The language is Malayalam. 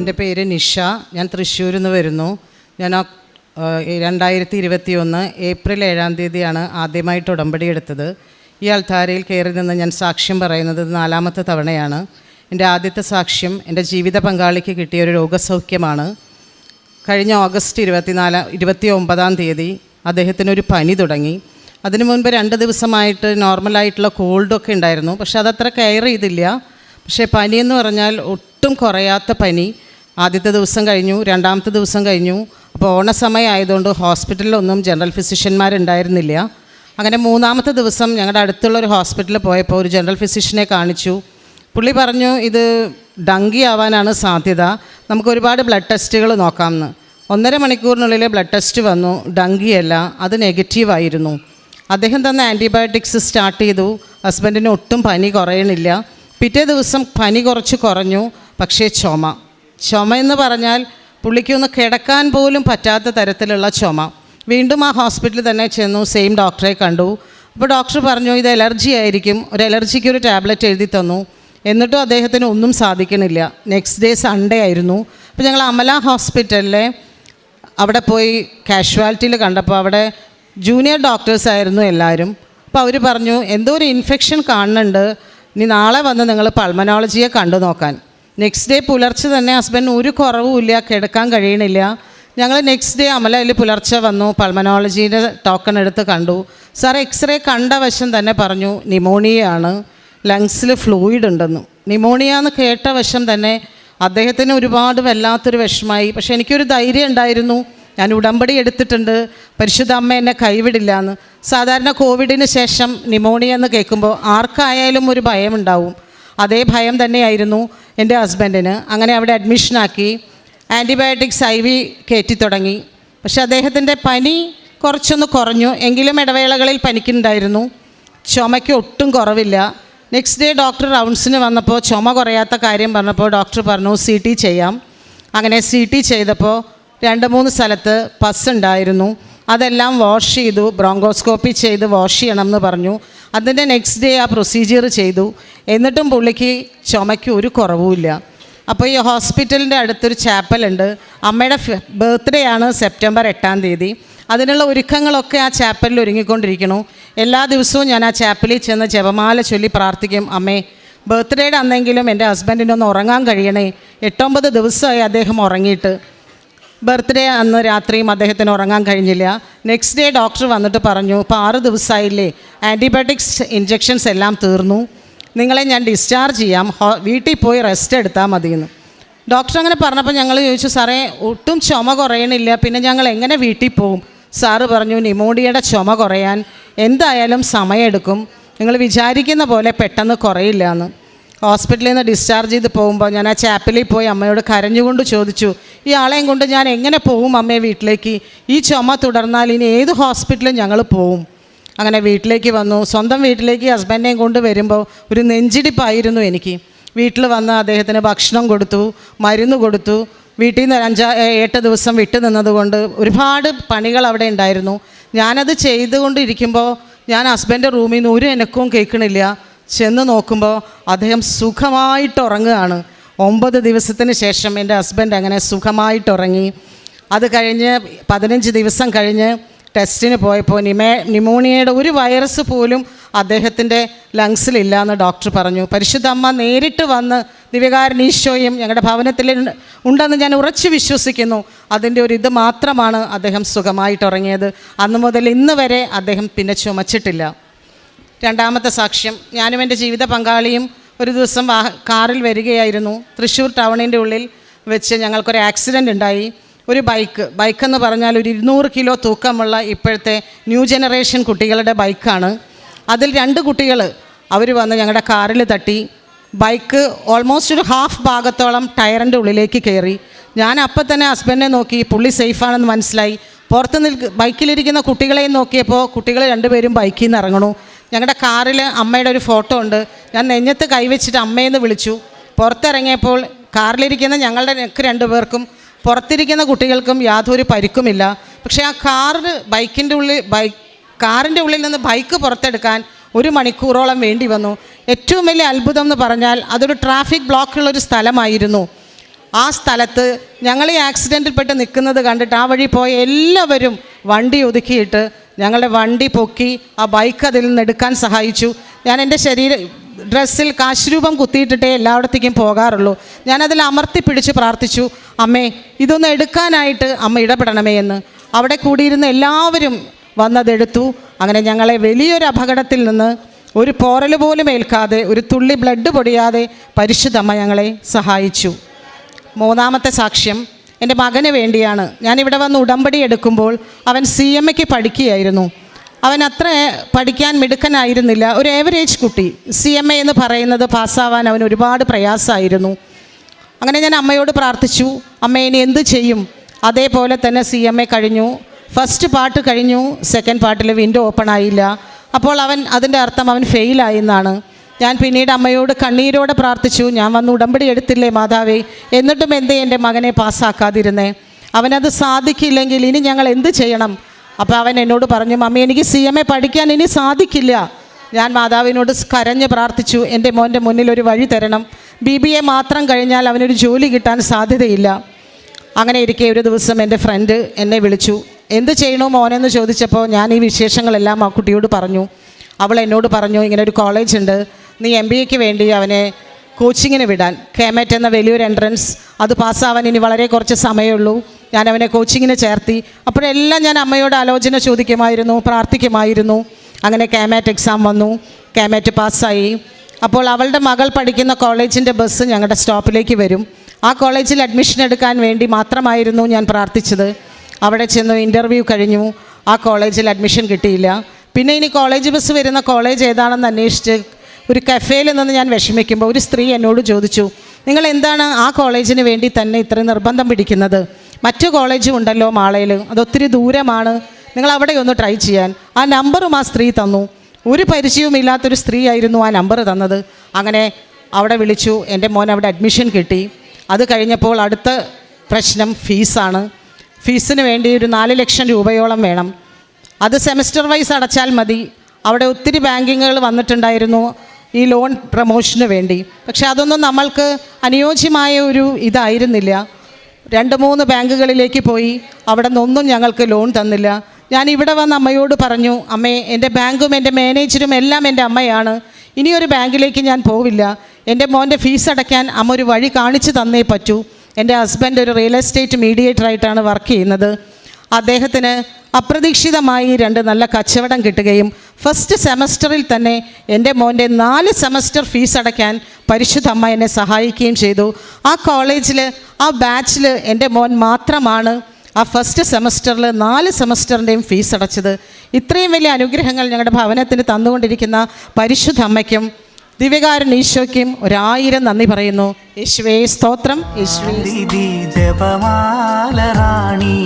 എൻ്റെ പേര് നിഷ. ഞാൻ തൃശ്ശൂരിൽ നിന്ന് വരുന്നു. ഞാൻ 2021 ഏപ്രിൽ 7-ാം തീയതിയാണ് ആദ്യമായിട്ട് ഉടമ്പടി എടുത്തത്. ഈ അൾത്താരയിൽ കയറി നിന്ന് ഞാൻ സാക്ഷ്യം പറയുന്നത് 4-ാമത്തെ തവണയാണ്. എൻ്റെ ആദ്യത്തെ സാക്ഷ്യം എൻ്റെ ജീവിത പങ്കാളിക്ക് കിട്ടിയ ഒരു രോഗസൗഖ്യമാണ്. കഴിഞ്ഞ ഓഗസ്റ്റ് 29-ാം തീയതി അദ്ദേഹത്തിനൊരു പനി തുടങ്ങി. അതിനു മുൻപ് 2 ദിവസമായിട്ട് നോർമലായിട്ടുള്ള കോൾഡൊക്കെ ഉണ്ടായിരുന്നു. പക്ഷെ അതത്ര കെയർ ചെയ്തില്ല. പക്ഷേ പനിയെന്ന് പറഞ്ഞാൽ ഒട്ടും കുറയാത്ത പനി. ആദ്യത്തെ ദിവസം കഴിഞ്ഞു, 2-ാമത്തെ ദിവസം കഴിഞ്ഞു. അപ്പോൾ ഓണസമയം ആയതുകൊണ്ട് ഹോസ്പിറ്റലിലൊന്നും ജനറൽ ഫിസിഷ്യന്മാരുണ്ടായിരുന്നില്ല. അങ്ങനെ 3-ാമത്തെ ദിവസം ഞങ്ങളുടെ അടുത്തുള്ളൊരു ഹോസ്പിറ്റലിൽ പോയപ്പോൾ ഒരു ജനറൽ ഫിസിഷ്യനെ കാണിച്ചു. പുള്ളി പറഞ്ഞു, ഇത് ഡങ്കി ആവാനാണ് സാധ്യത, നമുക്ക് ഒരുപാട് ബ്ലഡ് ടെസ്റ്റുകൾ നോക്കാമെന്ന്. 1.5 മണിക്കൂറിനുള്ളിൽ ബ്ലഡ് ടെസ്റ്റ് വന്നു, ഡങ്കിയല്ല, അത് നെഗറ്റീവായിരുന്നു. അദ്ദേഹം തന്ന ആൻറ്റിബയോട്ടിക്സ് സ്റ്റാർട്ട് ചെയ്തു. ഹസ്ബൻഡിന് ഒട്ടും പനി കുറയണില്ല. പിറ്റേ ദിവസം പനി കുറച്ച് കുറഞ്ഞു. പക്ഷേ ചുമ എന്ന് പറഞ്ഞാൽ പുള്ളിക്കൊന്ന് കിടക്കാൻ പോലും പറ്റാത്ത തരത്തിലുള്ള ചുമ. വീണ്ടും ആ ഹോസ്പിറ്റലിൽ തന്നെ ചെന്നു, സെയിം ഡോക്ടറെ കണ്ടു. അപ്പോൾ ഡോക്ടർ പറഞ്ഞു, ഇത് അലർജി ആയിരിക്കും, ഒരു അലർജിക്ക് ഒരു ടാബ്ലറ്റ് എഴുതി തന്നു. എന്നിട്ടും അദ്ദേഹത്തിന് ഒന്നും സാധിക്കണില്ല. നെക്സ്റ്റ് ഡേ സൺഡേ ആയിരുന്നു. അപ്പോൾ ഞങ്ങൾ അമല ഹോസ്പിറ്റലിലെ അവിടെ പോയി കാഷ്വാലിറ്റിയിൽ കണ്ടപ്പോൾ അവിടെ ജൂനിയർ ഡോക്ടേഴ്സായിരുന്നു എല്ലാവരും. അപ്പോൾ അവർ പറഞ്ഞു, എന്തോ ഒരു ഇൻഫെക്ഷൻ കാണുന്നുണ്ട്, ഇനി നാളെ വന്ന് നിങ്ങൾ പൾമനോളജിയെ കണ്ടു നോക്കാൻ. നെക്സ്റ്റ് ഡേ പുലർച്ചെ തന്നെ ഹസ്ബൻഡ് ഒരു കുറവുമില്ല, കിടക്കാൻ കഴിയണില്ല. ഞങ്ങൾ നെക്സ്റ്റ് ഡേ അമലയിൽ പുലർച്ചെ വന്നു, പൾമനോളജീൻ്റെ ടോക്കൺ എടുത്ത് കണ്ടു. സാർ എക്സ്റേ കണ്ട വശം തന്നെ പറഞ്ഞു നിമോണിയയാണ്, ലങ്സിൽ ഫ്ലൂയിഡ് ഉണ്ടെന്നു. നിമോണിയ എന്ന് കേട്ട വശം തന്നെ അദ്ദേഹത്തിന് ഒരുപാട് വല്ലാത്തൊരു വിഷമായി. പക്ഷെ എനിക്കൊരു ധൈര്യം ഉണ്ടായിരുന്നു, ഞാൻ ഉടമ്പടി എടുത്തിട്ടുണ്ട്, പരിശുദ്ധ അമ്മ എന്നെ കൈവിടില്ല എന്ന്. സാധാരണ കോവിഡിന് ശേഷം നിമോണിയ എന്ന് കേൾക്കുമ്പോൾ ആർക്കായാലും ഒരു ഭയമുണ്ടാവും. അതേ ഭയം തന്നെയായിരുന്നു എൻ്റെ ഹസ്ബൻഡിന്. അങ്ങനെ അവിടെ അഡ്മിഷനാക്കി, ആൻറ്റിബയോട്ടിക്സ് IV കയറ്റി തുടങ്ങി. പക്ഷെ അദ്ദേഹത്തിൻ്റെ പനി കുറച്ചൊന്ന് കുറഞ്ഞു, എങ്കിലും ഇടവേളകളിൽ പനിക്കുന്നുണ്ടായിരുന്നു. ചുമയ്ക്ക് ഒട്ടും കുറവില്ല. നെക്സ്റ്റ് ഡേ ഡോക്ടർ റൗണ്ട്സിന് വന്നപ്പോൾ ചുമ കുറയാത്ത കാര്യം പറഞ്ഞപ്പോൾ ഡോക്ടർ പറഞ്ഞു CT ചെയ്യാം. അങ്ങനെ CT ചെയ്തപ്പോൾ 2-3 സ്ഥലത്ത് പസ് ഉണ്ടായിരുന്നു. അതെല്ലാം വാഷ് ചെയ്തു, ബ്രോങ്കോസ്കോപ്പി ചെയ്ത് വാഷ് ചെയ്യണം എന്ന് പറഞ്ഞു. അതിൻ്റെ നെക്സ്റ്റ് ഡേ ആ പ്രൊസീജിയർ ചെയ്തു. എന്നിട്ടും പുള്ളിക്ക് ചുമയ്ക്ക് ഒരു കുറവുമില്ല. അപ്പോൾ ഈ ഹോസ്പിറ്റലിൻ്റെ അടുത്തൊരു ചാപ്പലുണ്ട്. അമ്മയുടെ ബർത്ത്ഡേ ആണ് സെപ്റ്റംബർ 8-ാം തീയതി. അതിനുള്ള ഒരുക്കങ്ങളൊക്കെ ആ ചാപ്പലിൽ ഒരുങ്ങിക്കൊണ്ടിരിക്കുന്നു. എല്ലാ ദിവസവും ഞാൻ ആ ചാപ്പലിൽ ചെന്ന് ജപമാല ചൊല്ലി പ്രാർത്ഥിക്കും, അമ്മേ ബർത്ത്ഡേയുടെ അന്നെങ്കിലും എൻ്റെ ഹസ്ബൻഡിനൊന്ന് ഉറങ്ങാൻ കഴിയണേ. 8-9 ദിവസമായി അദ്ദേഹം ഉറങ്ങിയിട്ട്. ബർത്ത്ഡേ അന്ന് രാത്രിയും അദ്ദേഹത്തിന് ഉറങ്ങാൻ കഴിഞ്ഞില്ല. നെക്സ്റ്റ് ഡേ ഡോക്ടർ വന്നിട്ട് പറഞ്ഞു, ഇപ്പോൾ 6 ദിവസമായില്ലേ, ആൻറ്റിബയോട്ടിക്സ് ഇഞ്ചെക്ഷൻസ് എല്ലാം തീർന്നു, നിങ്ങളെ ഞാൻ ഡിസ്ചാർജ് ചെയ്യാം, വീട്ടിൽ പോയി റെസ്റ്റ് എടുത്താൽ മതിയെന്ന്. ഡോക്ടർ അങ്ങനെ പറഞ്ഞപ്പോൾ ഞങ്ങൾ ചോദിച്ചു, സാറേ ഒട്ടും ചുമ കുറയണില്ല, പിന്നെ ഞങ്ങൾ എങ്ങനെ വീട്ടിൽ പോകും? സാറ് പറഞ്ഞു, നിമോണിയയുടെ ചുമ കുറയാൻ എന്തായാലും സമയമെടുക്കും, നിങ്ങൾ വിചാരിക്കുന്ന പോലെ പെട്ടെന്ന് കുറയില്ല എന്ന്. ഹോസ്പിറ്റലിൽ നിന്ന് ഡിസ്ചാർജ് ചെയ്ത് പോകുമ്പോൾ ഞാൻ ആ ചാപ്പലിൽ പോയി അമ്മയോട് കരഞ്ഞുകൊണ്ട് ചോദിച്ചു, ഈ ആളെയും കൊണ്ട് ഞാൻ എങ്ങനെ പോകും അമ്മയെ വീട്ടിലേക്ക്? ഈ ചുമ തുടർന്നാൽ ഇനി ഏത് ഹോസ്പിറ്റലും ഞങ്ങൾ പോവും? അങ്ങനെ വീട്ടിലേക്ക് വന്നു. സ്വന്തം വീട്ടിലേക്ക് ഹസ്ബൻഡിനെയും കൊണ്ട് വരുമ്പോൾ ഒരു നെഞ്ചിടിപ്പായിരുന്നു എനിക്ക്. വീട്ടിൽ വന്ന് അദ്ദേഹത്തിന് ഭക്ഷണം കൊടുത്തു, മരുന്ന് കൊടുത്തു. വീട്ടിൽ നിന്ന് 5-8 ദിവസം വിട്ടു നിന്നതുകൊണ്ട് ഒരുപാട് പണികൾ അവിടെ ഉണ്ടായിരുന്നു. ഞാനത് ചെയ്തുകൊണ്ടിരിക്കുമ്പോൾ ഞാൻ ഹസ്ബൻഡ് റൂമിൽ നിന്ന് ഒരു എനക്കവും കേൾക്കണില്ല. ചെന്ന് നോക്കുമ്പോൾ അദ്ദേഹം സുഖമായിട്ട് ഉറങ്ങുകയാണ്. 9 ദിവസത്തിന് ശേഷം എൻ്റെ ഹസ്ബൻഡ് അങ്ങനെ സുഖമായിട്ട് ഉറങ്ങി. അത് കഴിഞ്ഞ് 15 ദിവസം കഴിഞ്ഞ് ടെസ്റ്റിന് പോയപ്പോൾ നിമോണിയയുടെ ഒരു വൈറസ് പോലും അദ്ദേഹത്തിൻ്റെ ലങ്സിലില്ല എന്ന് ഡോക്ടർ പറഞ്ഞു. പരിശുദ്ധ അമ്മ നേരിട്ട് വന്ന് ദിവ്യകാരുണ്യീശോയും ഞങ്ങളുടെ ഭവനത്തിൽ ഉണ്ടെന്ന് ഞാൻ ഉറച്ചു വിശ്വസിക്കുന്നു. അതിൻ്റെ ഒരു ഇത് മാത്രമാണ് അദ്ദേഹം സുഖമായിട്ട് ഉറങ്ങിയത്. അന്ന് മുതൽ ഇന്ന് വരെ അദ്ദേഹം പിന്നെ ചുമച്ചിട്ടില്ല. 2-ാമത്തെ സാക്ഷ്യം, ഞാനും എൻ്റെ ജീവിത പങ്കാളിയും ഒരു ദിവസം കാറിൽ വരികയായിരുന്നു. തൃശ്ശൂർ ടൗണിൻ്റെ ഉള്ളിൽ വെച്ച് ഞങ്ങൾക്കൊരു ആക്സിഡൻ്റ് ഉണ്ടായി. ഒരു ബൈക്കെന്ന് പറഞ്ഞാൽ ഒരു 200 കിലോ തൂക്കമുള്ള ഇപ്പോഴത്തെ ന്യൂ ജനറേഷൻ കുട്ടികളുടെ ബൈക്കാണ്. അതിൽ 2 കുട്ടികൾ അവർ വന്ന് ഞങ്ങളുടെ കാറിൽ തട്ടി. ബൈക്ക് ഓൾമോസ്റ്റ് ഒരു ഹാഫ് ഭാഗത്തോളം ടയറിൻ്റെ ഉള്ളിലേക്ക് കയറി. ഞാൻ അപ്പം തന്നെ ഹസ്ബൻഡിനെ നോക്കി, പുള്ളി സേഫാണെന്ന് മനസ്സിലായി. പുറത്ത് ബൈക്കിലിരിക്കുന്ന കുട്ടികളെയും നോക്കിയപ്പോൾ കുട്ടികൾ 2 പേരും ബൈക്കിൽ നിന്ന് ഇറങ്ങണു. ഞങ്ങളുടെ കാറിൽ അമ്മയുടെ ഒരു ഫോട്ടോ ഉണ്ട്. ഞാൻ നെഞ്ഞത്ത് കൈവച്ചിട്ട് അമ്മയെന്ന് വിളിച്ചു. പുറത്തിറങ്ങിയപ്പോൾ കാറിലിരിക്കുന്ന ഞങ്ങളുടെ 2 പേർക്കും പുറത്തിരിക്കുന്ന കുട്ടികൾക്കും യാതൊരു പരിക്കുമില്ല. പക്ഷേ ആ കാറിൻ്റെ ഉള്ളിൽ നിന്ന് ബൈക്ക് പുറത്തെടുക്കാൻ 1 മണിക്കൂറോളം വേണ്ടി വന്നു. ഏറ്റവും വലിയ അത്ഭുതം എന്ന് പറഞ്ഞാൽ അതൊരു ട്രാഫിക് ബ്ലോക്കുള്ളൊരു സ്ഥലമായിരുന്നു. ആ സ്ഥലത്ത് ഞങ്ങൾ ഈ ആക്സിഡൻറ്റിൽപ്പെട്ട് നിൽക്കുന്നത് കണ്ടിട്ട് ആ വഴി പോയ എല്ലാവരും വണ്ടി ഒതുക്കിയിട്ട് ഞങ്ങളുടെ വണ്ടി പൊക്കി ആ ബൈക്ക് അതിൽ നിന്ന് എടുക്കാൻ സഹായിച്ചു. ഞാൻ എൻ്റെ ഡ്രസ്സിൽ കാശ് രൂപം കുത്തിയിട്ടിട്ടേ എല്ലായിടത്തേക്കും പോകാറുള്ളൂ. ഞാനതിൽ അമർത്തി പിടിച്ച് പ്രാർത്ഥിച്ചു, അമ്മേ ഇതൊന്ന് എടുക്കാനായിട്ട് അമ്മ ഇടപെടണമേ എന്ന്. അവിടെ കൂടിയിരുന്ന എല്ലാവരും വന്നതെടുത്തു. അങ്ങനെ ഞങ്ങളെ വലിയൊരു അപകടത്തിൽ നിന്ന് ഒരു പോറൽ പോലും ഏൽക്കാതെ, ഒരു തുള്ളി ബ്ലഡ് പൊടിയാതെ പരിശുദ്ധമ്മ ഞങ്ങളെ സഹായിച്ചു. മൂന്നാമത്തെ സാക്ഷ്യം എൻ്റെ മകന് വേണ്ടിയാണ്. ഞാനിവിടെ വന്ന് ഉടമ്പടി എടുക്കുമ്പോൾ അവൻ CMAക്ക് പഠിക്കുകയായിരുന്നു. അവൻ അത്ര പഠിക്കാൻ മിടുക്കനായിരുന്നില്ല, ഒരു ഏവറേജ് കുട്ടി. CMA എന്ന് പറയുന്നത് പാസ്സാവാൻ അവന് ഒരുപാട് പ്രയാസമായിരുന്നു. അങ്ങനെ ഞാൻ അമ്മയോട് പ്രാർത്ഥിച്ചു, അമ്മ ഇനി എന്ത് ചെയ്യും? അതേപോലെ തന്നെ CMA കഴിഞ്ഞു. ഫസ്റ്റ് പാർട്ട് കഴിഞ്ഞു, സെക്കൻഡ് പാർട്ടിൽ വിൻഡോ ഓപ്പൺ ആയില്ല. അപ്പോൾ അതിൻ്റെ അർത്ഥം അവൻ ഫെയിലായി എന്നാണ്. ഞാൻ പിന്നീട് അമ്മയോട് കണ്ണീരോടെ പ്രാർത്ഥിച്ചു, ഞാൻ വന്ന് ഉടമ്പടി എടുത്തില്ലേ മാതാവേ, എന്നിട്ടും എന്തേ എൻ്റെ മകനെ പാസ്സാക്കാതിരുന്നേ? അവനത് സാധിക്കില്ലെങ്കിൽ ഇനി ഞങ്ങൾ എന്ത് ചെയ്യണം? അപ്പോൾ അവൻ എന്നോട് പറഞ്ഞു, മമ്മി എനിക്ക് CMA പഠിക്കാൻ ഇനി സാധിക്കില്ല. ഞാൻ മാതാവിനോട് കരഞ്ഞ് പ്രാർത്ഥിച്ചു, എൻ്റെ മോൻ്റെ മുന്നിൽ ഒരു വഴി തരണം. BBA മാത്രം കഴിഞ്ഞാൽ അവനൊരു ജോലി കിട്ടാൻ സാധ്യതയില്ല. അങ്ങനെ ഇരിക്കെ ഒരു ദിവസം എൻ്റെ ഫ്രണ്ട് എന്നെ വിളിച്ചു. എന്ത് ചെയ്യണോ മോനെന്ന് ചോദിച്ചപ്പോൾ ഞാൻ ഈ വിശേഷങ്ങളെല്ലാം ആ കുട്ടിയോട് പറഞ്ഞു. അവൾ എന്നോട് പറഞ്ഞു, ഇങ്ങനെ ഒരു കോളേജ് ഉണ്ട്, നീ MBAക്ക് വേണ്ടി അവനെ കോച്ചിങ്ങിന് വിടാൻ. KMAT എന്ന വലിയൊരു എൻട്രൻസ്, അത് പാസ്സാവാൻ ഇനി വളരെ കുറച്ച് സമയമുള്ളൂ. ഞാൻ അവനെ കോച്ചിങ്ങിന് ചേർത്തി. അപ്പോഴെല്ലാം ഞാൻ അമ്മയോട് ആലോചന ചോദിക്കുമായിരുന്നു, പ്രാർത്ഥിക്കുമായിരുന്നു. അങ്ങനെ KMAT എക്സാം വന്നു, KMAT പാസ്സായി. അപ്പോൾ അവളുടെ മകൾ പഠിക്കുന്ന കോളേജിൻ്റെ ബസ് ഞങ്ങളുടെ സ്റ്റോപ്പിലേക്ക് വരും. ആ കോളേജിൽ അഡ്മിഷൻ എടുക്കാൻ വേണ്ടി മാത്രമായിരുന്നു ഞാൻ പ്രാർത്ഥിച്ചത്. അവിടെ ചെന്നു ഇൻ്റർവ്യൂ കഴിഞ്ഞു. ആ കോളേജിൽ അഡ്മിഷൻ കിട്ടിയില്ല. പിന്നെ ഇനി കോളേജ് ബസ് വരുന്ന കോളേജ് ഏതാണെന്ന് അന്വേഷിച്ച് ഒരു കഫേയിൽ നിന്ന് ഞാൻ വിഷമിക്കുമ്പോൾ ഒരു സ്ത്രീ എന്നോട് ചോദിച്ചു, നിങ്ങൾ എന്താണ് ആ കോളേജിന് വേണ്ടി തന്നെ ഇത്രയും നിർബന്ധം പിടിക്കുന്നത്? മറ്റു കോളേജും ഉണ്ടല്ലോ മാളയിൽ, അതൊത്തിരി ദൂരമാണ്, നിങ്ങൾ അവിടെ ഒന്ന് ട്രൈ ചെയ്യാൻ. ആ നമ്പറും ആ സ്ത്രീ തന്നു. ഒരു പരിചയവുമില്ലാത്തൊരു സ്ത്രീ ആയിരുന്നു ആ നമ്പർ തന്നത്. അങ്ങനെ അവിടെ വിളിച്ചു, എൻ്റെ മോൻ അവിടെ അഡ്മിഷൻ കിട്ടി. അത് കഴിഞ്ഞപ്പോൾ അടുത്ത പ്രശ്നം ഫീസാണ്. ഫീസിന് വേണ്ടി ഒരു 4 ലക്ഷം രൂപയോളം വേണം. അത് സെമസ്റ്റർ വൈസ് അടച്ചാൽ മതി. അവിടെ ഒത്തിരി ബാങ്കിങ്ങുകൾ വന്നിട്ടുണ്ടായിരുന്നു ഈ ലോൺ പ്രമോഷന് വേണ്ടി. പക്ഷെ അതൊന്നും നമ്മൾക്ക് അനുയോജ്യമായ ഒരു ഇതായിരുന്നില്ല. 2-3 ബാങ്കുകളിലേക്ക് പോയി, അവിടെ നിന്നൊന്നും ഞങ്ങൾക്ക് ലോൺ തന്നില്ല. ഞാൻ ഇവിടെ വന്ന് അമ്മയോട് പറഞ്ഞു, അമ്മേ എൻ്റെ ബാങ്കും എൻ്റെ മാനേജരും എല്ലാം എൻ്റെ അമ്മയാണ്, ഇനിയൊരു ബാങ്കിലേക്ക് ഞാൻ പോവില്ല. എൻ്റെ മോൻ്റെ ഫീസ് അടയ്ക്കാൻ അമ്മ ഒരു വഴി കാണിച്ചു തന്നേ പറ്റൂ. എൻ്റെ ഹസ്ബൻഡ് ഒരു റിയൽ എസ്റ്റേറ്റ് മീഡിയേറ്ററായിട്ടാണ് വർക്ക് ചെയ്യുന്നത്. അദ്ദേഹത്തിന് അപ്രതീക്ഷിതമായി 2 നല്ല കച്ചവടം കിട്ടുകയും ഫസ്റ്റ് സെമസ്റ്ററിൽ തന്നെ എൻ്റെ മോൻ്റെ 4 സെമസ്റ്റർ ഫീസ് അടയ്ക്കാൻ പരിശുദ്ധ അമ്മ എന്നെ സഹായിക്കുകയും ചെയ്തു. ആ കോളേജിൽ ആ ബാച്ചിൽ എൻ്റെ മോൻ മാത്രമാണ് ആ ഫസ്റ്റ് സെമസ്റ്ററിൽ 4 സെമസ്റ്ററിൻ്റെയും ഫീസ് അടച്ചത്. ഇത്രയും വലിയ അനുഗ്രഹങ്ങൾ ഞങ്ങളുടെ ഭവനത്തിന് തന്നുകൊണ്ടിരിക്കുന്ന പരിശുദ്ധ അമ്മയ്ക്കും ദിവ്യകാരൻ ഈശോയ്ക്കും 1000 നന്ദി പറയുന്നു. യേശുവേ സ്തോത്രം. യേശുവേ ജപമാല റാണി